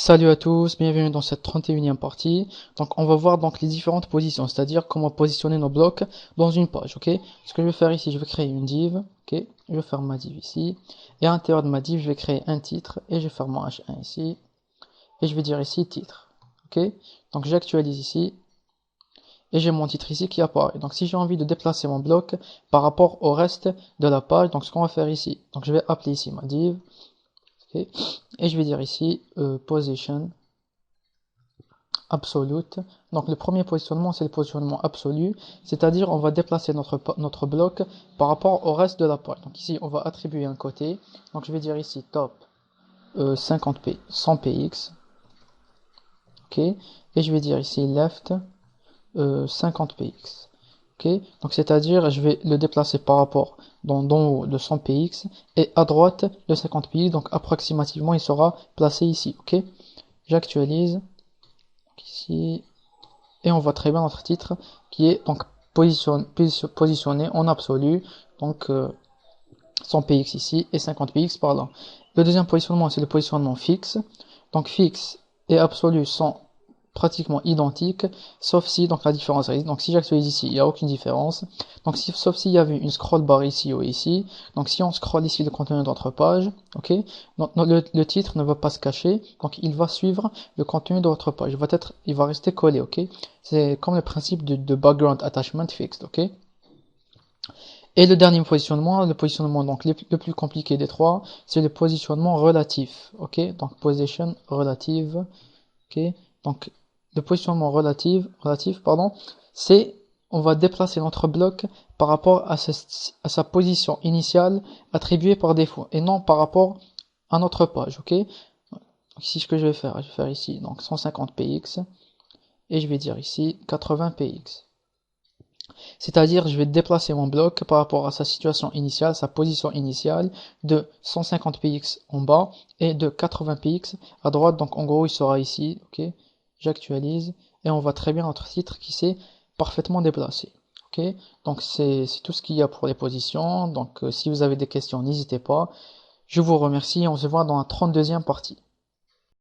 Salut à tous, bienvenue dans cette 31e partie. Donc on va voir donc les différentes positions, c'est-à-dire comment positionner nos blocs dans une page, ok? Ce que je vais faire ici, je vais créer une div, ok? Je vais faire ma div ici. Et à l'intérieur de ma div, je vais créer un titre et je vais faire mon H1 ici. Et je vais dire ici titre, ok? Donc j'actualise ici et j'ai mon titre ici qui apparaît. Donc si j'ai envie de déplacer mon bloc par rapport au reste de la page, donc ce qu'on va faire ici, donc je vais appeler ici ma div, ok? Et je vais dire ici position absolute. Donc le premier positionnement, c'est le positionnement absolu, c'est-à-dire on va déplacer notre bloc par rapport au reste de la page. Donc ici, on va attribuer un côté. Donc je vais dire ici top 50p, 100px, ok. Et je vais dire ici left 50px, ok. Donc c'est-à-dire je vais le déplacer par rapport d'en haut de 100px et à droite de 50px. Donc approximativement, il sera placé ici, ok. J'actualise ici. Et on voit très bien notre titre qui est donc positionné en absolu, donc 100px ici et 50px par là. Le deuxième positionnement, c'est le positionnement fixe. Donc fixe et absolu sont pratiquement identiques, sauf si donc la différence réside. Donc si j'actualise ici, il n'y a aucune différence. Donc sauf s'il y avait une scroll bar ici ou ici. Donc si on scroll ici le contenu de notre page, ok, donc le titre ne va pas se cacher, donc il va suivre le contenu de votre page. Il va rester collé, ok. C'est comme le principe de background attachment fixed, ok. Et le positionnement donc le plus compliqué des trois, c'est le positionnement relatif, ok. Donc position relative, ok. Donc le positionnement relatif, pardon, c'est on va déplacer notre bloc par rapport à sa position initiale attribuée par défaut et non par rapport à notre page, ok. Donc, ici ce que je vais faire ici donc 150px et je vais dire ici 80px. C'est-à-dire, je vais déplacer mon bloc par rapport à sa situation initiale, sa position initiale, de 150px en bas et de 80px à droite. Donc, en gros, il sera ici, ok. J'actualise et on voit très bien notre titre qui s'est parfaitement déplacé, ok. Donc, c'est tout ce qu'il y a pour les positions. Donc, si vous avez des questions, n'hésitez pas. Je vous remercie et on se voit dans la 32e partie.